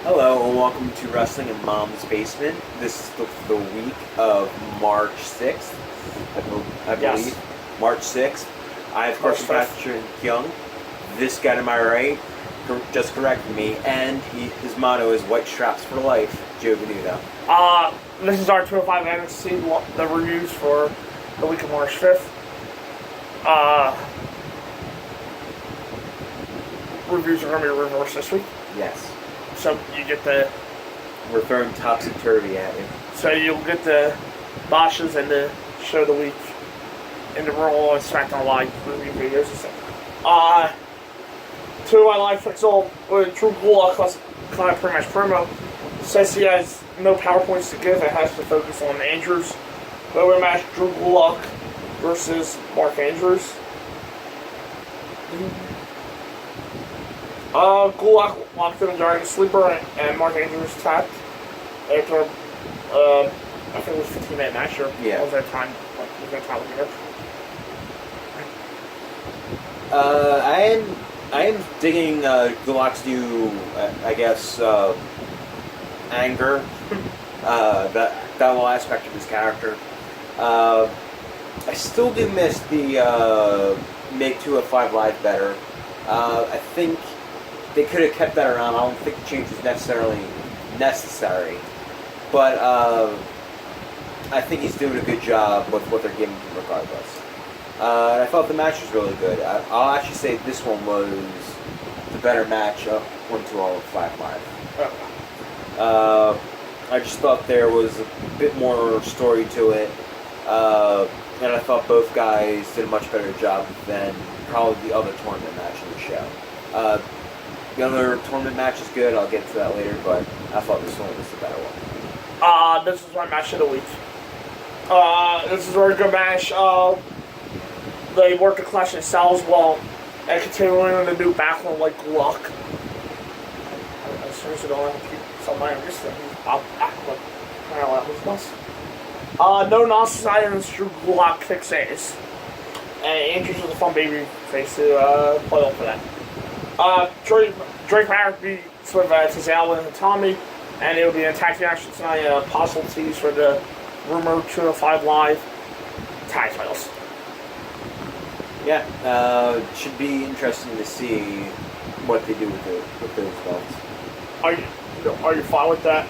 Hello and welcome to Wrestling in Mom's Basement. This is the week of March 6th, I believe. Yes. March 6th. I, of course, am Patrick Young. This guy to my right just corrected me, and his motto is White Straps for Life, Joe Venuto. This is our 205 NXT, the reviews for the week of March 5th. Reviews are going to be reversed this week. Yes. So you get the... We're throwing topsy-turvy at you. So you'll get the botches and the show of the week in the Raw and SmackDown Live review videos and stuff. Two I Live Pixel with Drew Gulak kind of pretty much promo. Says he has no PowerPoints to give and has to focus on Andrews. But we match Drew Gulak versus Mark Andrews. Gulak locked in a Dragon Sleeper and Mark Andrews tapped after I think it was a 15-minute match or yeah. was that time? Was that time here? I am digging Gulak's new, I guess, anger. That whole aspect of his character. I still do miss the make 205 Live better. I think they could have kept that around. I don't think the change is necessarily necessary. But I think he's doing a good job with what they're giving him regardless. And I thought the match was really good. I'll actually say this one was the better match of 205 Live. I just thought there was a bit more story to it. And I thought both guys did a much better job than probably the other tournament match in the show. The other tournament match is good, I'll get to that later, but I thought this one was the better one. This is my match of the week. This is a very good match. They work the Clash in styles well and continuing to do backline like Gulak. I seriously don't have to keep somebody on this thing. I'll backline. No nonsense items, Drew Gulak kicks ass. And Andrews was a fun baby face to play off for that. Drake Maverick beats with Tozawa and Tommy, and it'll be an tag team action tonight. Possible tease for the rumored 205 Live tag titles. Yeah, should be interesting to see what they do with those belts. Are you fine with that?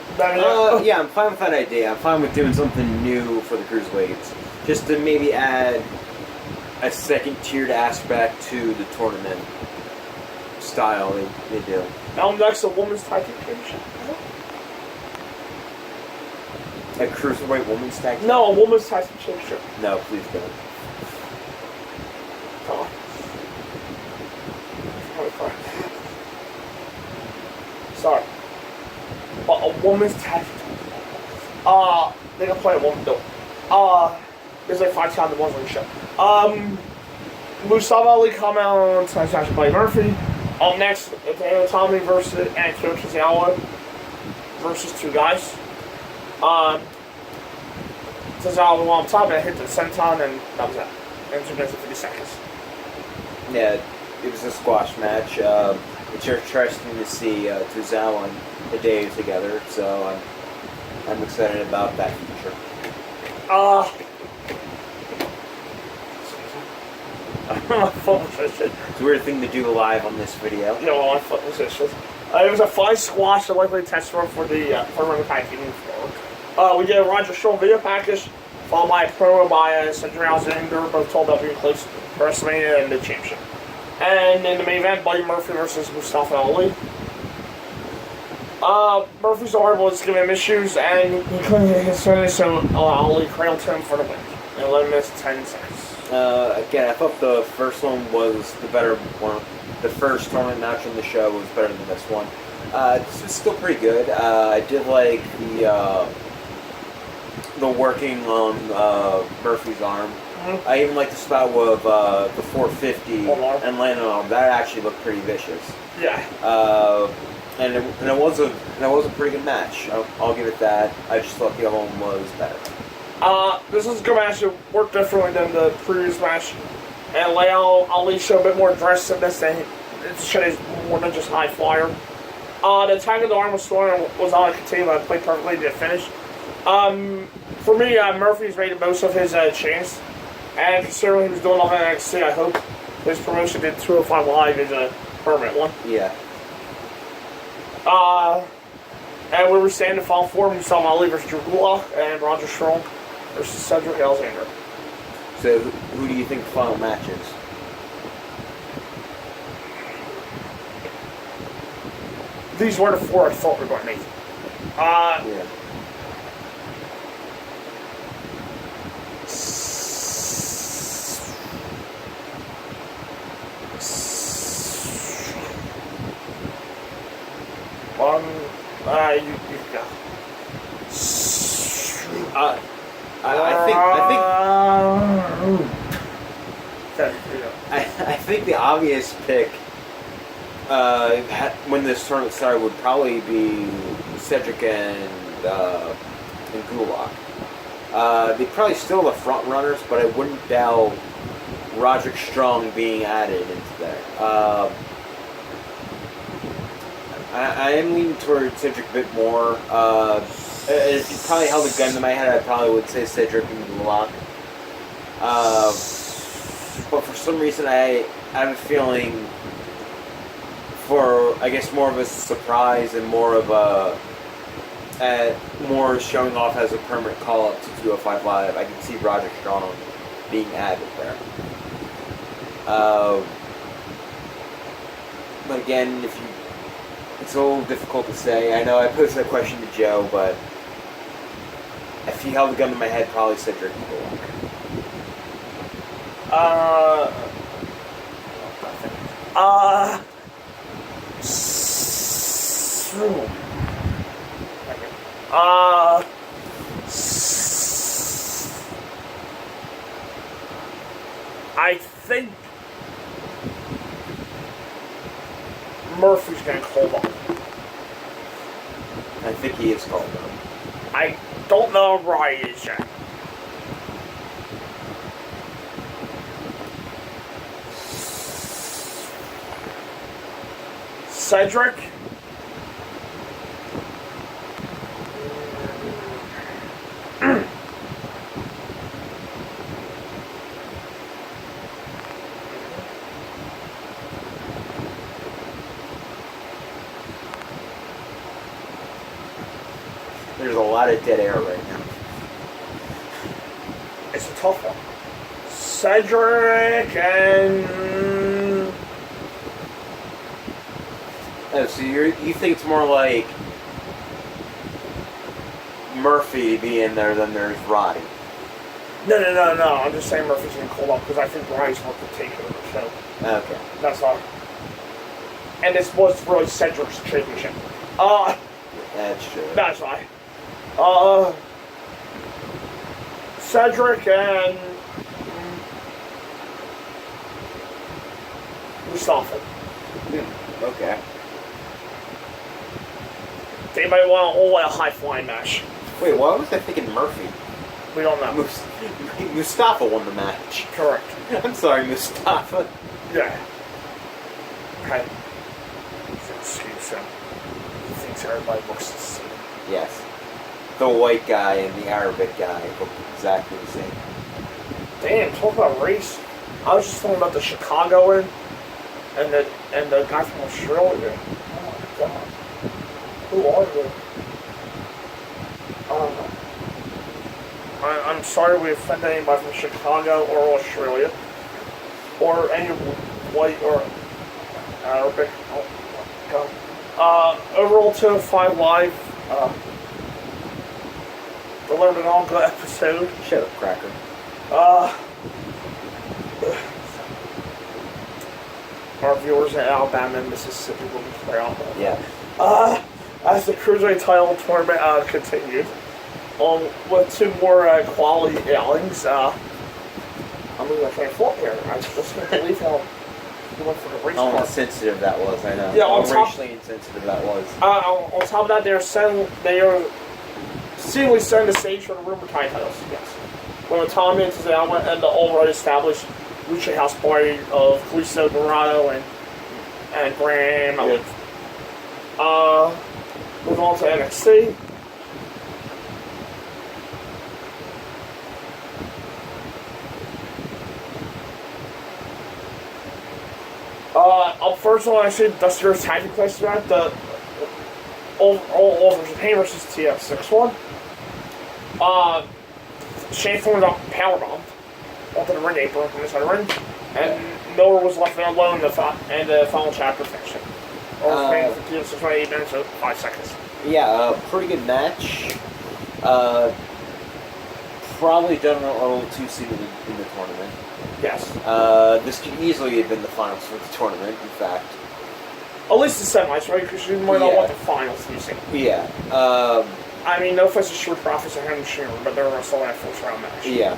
Yeah, I'm fine with that idea. I'm fine with doing something new for the Cruiserweights, just to maybe add a second-tiered aspect to the tournament style they do. Now next, a women's tag team championship. A Cruiserweight women's tag team? No, a women's tag team championship. No, please don't. Sorry. But a woman's tag team. They can play a woman though. There's like 5 times the ones on the show. Mustafa Ali come out on tonight's match with Buddy Murphy. Up next, it's Tommy versus and Tozawa versus 2 guys. Tozawa went on top and hit the senton, and that was that. And 2 minutes and 50 seconds. Yeah, it was a squash match. It's interesting to see Tozawa and Hideo together, so I'm excited about that future. My foot was vicious. It's a weird thing to do live on this video. Yeah, well, my foot was vicious. It was a fine squash, the likely test run for the tag team forward. We get a Roger Shaw video package, followed by a promo by Cedric Alexander, both told about being close to WrestleMania and the championship. And in the main event, Buddy Murphy versus Mustafa Ali. Murphy's arm was giving him issues, and he couldn't hit his finish, so Ali cradled him for the win in 11 minutes and 10 seconds. Again, I thought the first one was the better one. The first tournament match on the show was better than this one. This was still pretty good. I did like the working on Murphy's arm. Mm-hmm. I even like the spot with the 450 and landing on him. That actually looked pretty vicious. Yeah. And it was a pretty good match. I'll give it that. I just thought the other one was better. This was a good match. It worked differently than the previous match. And Ali showed a bit more aggressiveness. And it showed he's more than just high flyer. The Attack of the Arm Storm was on a continuum. I played perfectly to finish. For me, Murphy's made most of his chance. And considering he was doing all that NXT, I hope his promotion to 205 Live is a permanent one. Yeah. And we were staying in the final four. We saw Ali versus Drew Gulak and Roger Strong versus Cedric Alexander. So, who do you think the final match is? These were the four I thought we were going to make. Yeah. You go. I think the obvious pick when this tournament started would probably be Cedric and Gulak. They're probably still the front runners, but I wouldn't doubt Roderick Strong being added into there. I am leaning toward Cedric a bit more. If you probably held a gun to my head, I probably would say Cedric and Gulak. But for some reason, I have a feeling for, I guess, more of a surprise and more of more showing off as a permanent call-up to 205 Live, I can see Roderick Strong being added there. But again, it's a little difficult to say. I know I posed that question to Joe, but if he held a gun to my head, probably Cedric and Gulak. I think Murphy's going to call up. I think he is called up. I don't know where he is yet. Cedric? There's a lot of dead air right now. It's a tough one. Cedric and... Oh, so you think it's more like Murphy being there than there's Roddy? No. I'm just saying Murphy's going to call up because I think Roddy's worth the take over. So Okay. that's all. And this was really Cedric's championship. That's true. That's why. Cedric and Mustafa. Okay. Anybody want a high flying match? Wait, why was I thinking Murphy? We don't know. Mustafa won the match. Correct. I'm sorry, Mustafa. Yeah. Okay. Excuse him. He thinks everybody looks the same. Yes. The white guy and the Arabic guy look exactly the same. Damn, talk about race. I was just thinking about the Chicagoan and the guy from Australia. Oh my god. Who are they? I'm sorry we offended anybody from Chicago or Australia. Or any white or Arabic. Oh my god. Overall 205 Live. Delivered an all good episode. Shut up, Cracker. Our viewers in Alabama and Mississippi will be clear on that. Yeah. As the Cruiserweight title tournament continued, with two more quality outings, I mean, I can't fault here. I just can't believe how he went for the race How car. insensitive that was, I know. Yeah, How on top- racially insensitive that was. On top of that, they are seemingly setting the stage for the Rumor titles. Yes. When Tommy and Tozawa and the already established Lucha House party of Kalisto, Dorado, and Graham. Yeah. Move on to NXT. Up first, I want to see Dusty Rhodes tag team place match. The all over Japan versus TF61. Shane formed up powerbombed onto the ring apron from inside the ring, and Miller was left alone in the final chapter finished. Or for TF61 8 minutes and 5 seconds. Yeah, pretty good match. Probably done a little too soon in the tournament. Yes. This could easily have been the finals for the tournament, in fact. At least the semis, right? Because you might not want the finals to be seen. Yeah. I mean, no offense to Street Profits and Henry Shimmer, but they're still in a first round match. Yeah.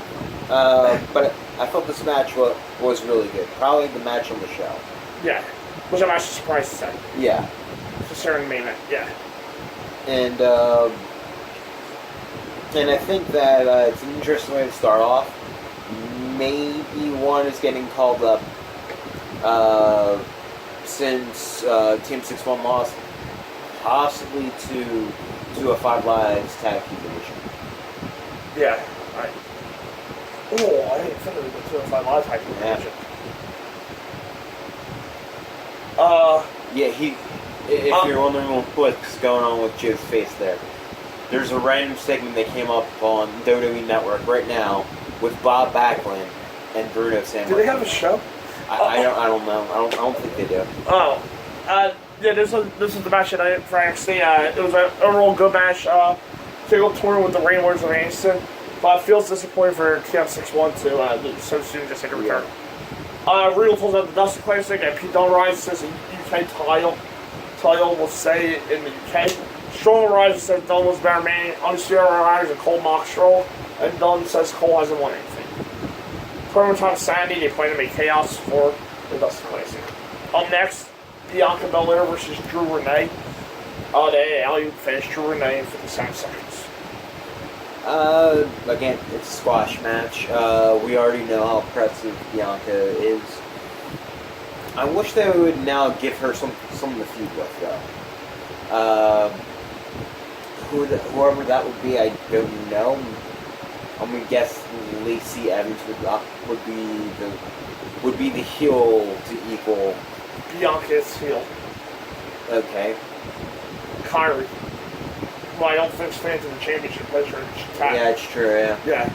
But I thought this match was really good. Probably the match on the show. Yeah. Which I'm actually surprised to say. Yeah. Considering the main event, yeah. And I think that it's an interesting way to start off. Maybe one is getting called up since Team 6-1 lost, possibly to a 5 Lives tag team division. Yeah. I didn't think it was a 2 or 5 Live tag team division. Yeah, if you're wondering what's going on with Joe's face there's a random segment that came up on WWE Network right now with Bob Backlund and Bruno Sammartino. Do they have a show? I don't know. I don't think they do. Oh. Yeah, this is the match tonight for NXT. It was an overall good match. Single tournament with the Reign Warriors of Anderson. But it feels disappointing for TM61 to lose so soon, just take a return. Regal pulls out the Dusty Classic, and Pete Dunne Rise says the UK title will stay in the UK. Stroll Rise says Dunne was better man. Undisputed Rise and Cole mock Stroll, and Dunne says Cole hasn't won anything. Promo time Sandy, they plan to make chaos for the Dusty Classic. Up next, Bianca Belair versus Drew Renee. They alley finished Drew Renee in 57 seconds. Again, it's a squash match. We already know how impressive Bianca is. I wish they would now give her some of the feud with, though. Whoever that would be, I don't know. I'm gonna guess Lacey Evans would be the heel to equal Bianca's heel. Okay. Kyrie. Well, I don't think fans of the championship plays her. Yeah, it's true, yeah. Yeah.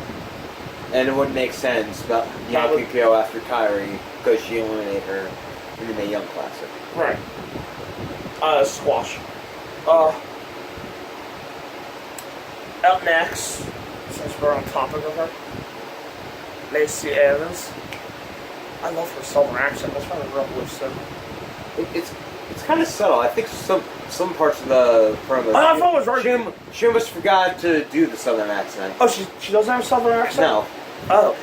And it would make sense, but Bianca could go after Kyrie because she eliminated her in the Mae Young Classic. Right. Squash. Up next, since we're on topic of her, Lacey Evans. I love her southern accent. That's one of the real listen. It's kind of subtle. I think some parts of the promo. I thought it was right. She almost forgot to do the southern accent. Oh, she doesn't have a southern accent? No. Oh.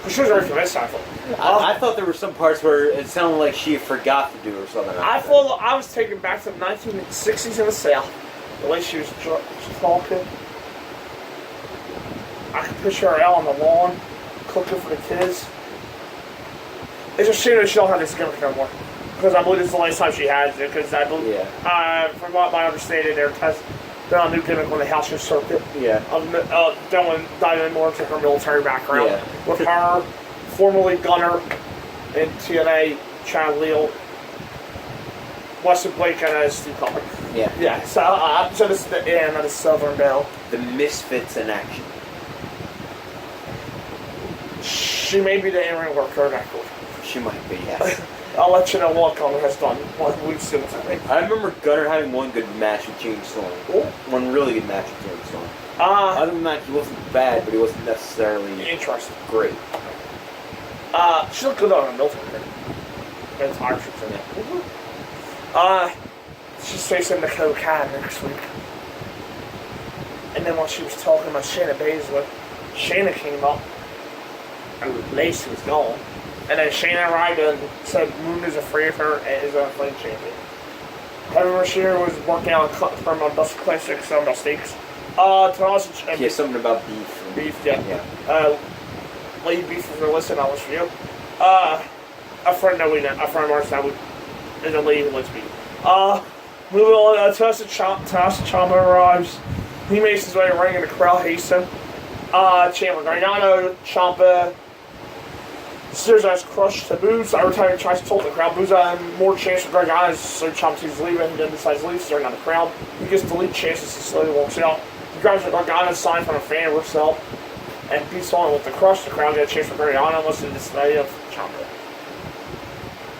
She was very convinced, I thought. I thought there were some parts where it sounded like she forgot to do her southern accent. I thought I was taken back to the 1960s in the South. The way she was talking. I could picture her out on the lawn, cooking for the kids. It's a shame that she don't have this gimmick no more. Because I believe this is the last time she has it. Because I believe, from what my understanding, they're on a new gimmick on the house show circuit. Yeah. Diving more into her military background. Yeah. With her, formerly Gunner in TNA, Chad Leal, Wesley Blake, and Steve Colbert. Yeah. Yeah. So this is the end of the Southern Belle. The Misfits in action. She may be the in-ring worker in that group. She might be, yes. I'll let you know what Gunner has done. We've seen it. I remember Gunner having one good match with James Storm. One really good match with James Storm. Other than that, he wasn't bad, but he wasn't necessarily interesting. Great. She looked good on a military ring. That's hard to say. She's facing the Khan next week. And then while she was talking about Shayna Baszler, Shayna came up, and Lacey was gone. And then Shayna arrived and said Moon is afraid of her and is an unflamed champion. Heather Bashir was working on from a Dusty Classic, some mistakes. Yeah, something about beef. Beef, yeah. Lady Beef, if you're listening, that was for you. A friend of ours that is a lady who likes beef. Moving on, Tommaso Ciampa arrives. He makes his way to the ring and the crowd hates him. Ciampa, Gargano, Ciampa steers as crushed to boos. Every time he tries to tilt the crowd, boos at him. More chance for Gargano, so Ciampa sees leaving. He then decides to leave, staring at the crowd. He gets the lead chances, he slowly walks out. He grabs the Gargano sign from a fan, works out, and beats on with the crush. The crowd gets a chance for Gargano, listen to the display of Ciampa.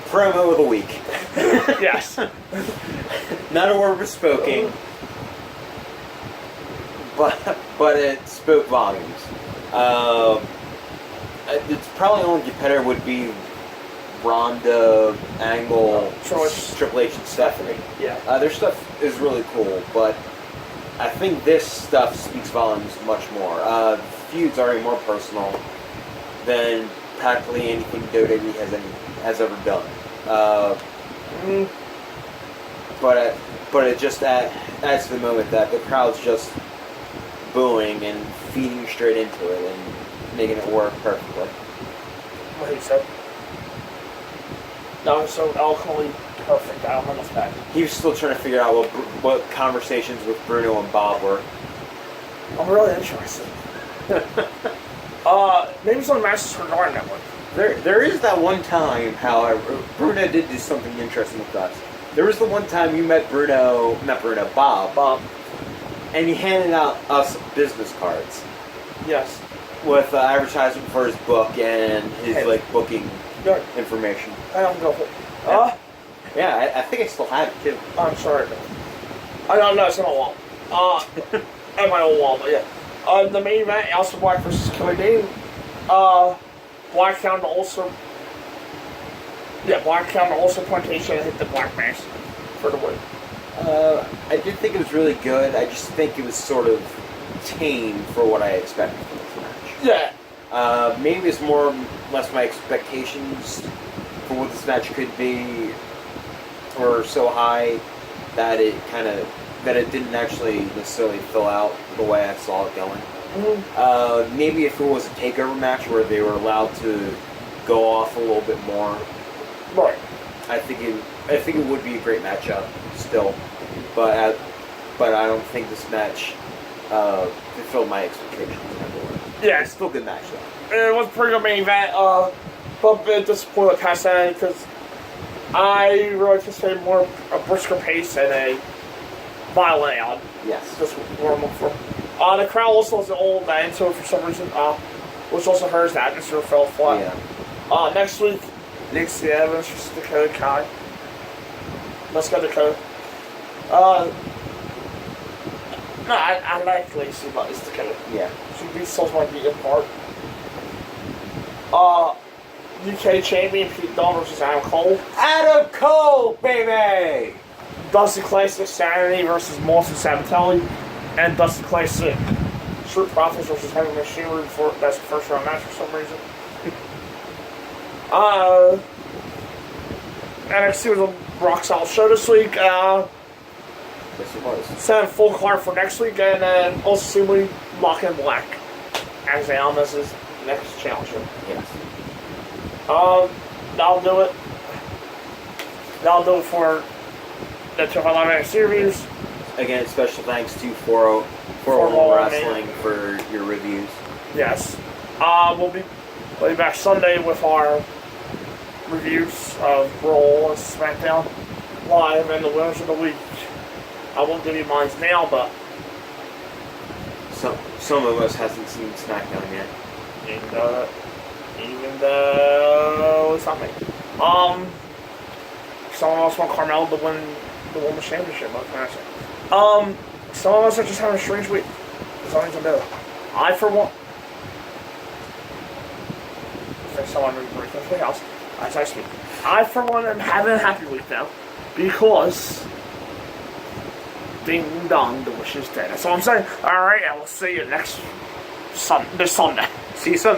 Promo of the week. Yes. Not a word was spoken, but it spoke volumes. It's probably the only competitor would be Ronda, Angle, Triple H, and Stephanie. Yeah. Their stuff is really cool, but I think this stuff speaks volumes much more. The feud's already more personal than practically anything WWE has ever done. But it just adds to the moment that the crowd's just booing and feeding straight into it and making it work perfectly. What he said. That was so eloquently perfect. I don't understand. He was still trying to figure out what conversations with Bruno and Bob were. I'm really interested. Maybe some matches for Guard Network. There is that one time, however, Bruno did do something interesting with us. There was the one time you met Bob, and he handed out us business cards. Yes. With advertisement for his book and his booking information. I don't go for it. Yeah, I think I still have it too. I'm sorry. I don't know, it's in my wallet. And my old wallet, yeah. The main event, Aleister Black versus Killer Dane. Black found the Ulcer. Yeah, Black found the Ulcer plantation and hit the Black Mass for the win. I did think it was really good. I just think it was sort of tame for what I expected from this match. Yeah. Maybe it's more or less my expectations for what this match could be were so high that it didn't actually necessarily fill out the way I saw it going. Mm-hmm. Maybe if it was a takeover match where they were allowed to go off a little bit more, right? I think it would be a great matchup still, but I don't think this match fulfilled my expectations. Yeah, it's still a good match though. It was a pretty good main event. But a bit disappointed past that because I really anticipated more a brisker pace and a violent ad. Yes. That's what I'm looking for. The crowd also was old man, so for some reason, which also hurts the atmosphere fell flat. Yeah. Next week, NXT Evans versus Dakota Kai. Let's go Dakota. No, I like Lacey, but it's Dakota. Yeah. She beats someone beat apart. UK champion Pete Dunne versus Adam Cole. Adam Cole, baby! Dusty Classic Saturday versus Molson Sabatelli. And Dusty Classic Street Profits versus Heavy Machinery for that's the first round match for some reason. NXT was a rock solid show this week. Yes, it was. Set a full card for next week, and then also simply Lock in Black as Almas' next challenger. Yes. That'll do it. That'll do it for the 205 series. Again, special thanks to 401 Wrestling for your reviews. Yes. We'll be back Sunday with our reviews of Raw and SmackDown Live and the winners of the week. I won't give you mine now, but some of us hasn't seen SmackDown yet. Even though it's not me. Someone else want Carmella to win the Women's Championship. What can I say? Some of us are just having a strange week. That's all I can do. I, for one, there's someone breaking into the house as I speak. I, for one, am having a happy week now because ding dong, the wish is dead. That's all I'm saying. All right, I will see you next Sunday. See you Sunday.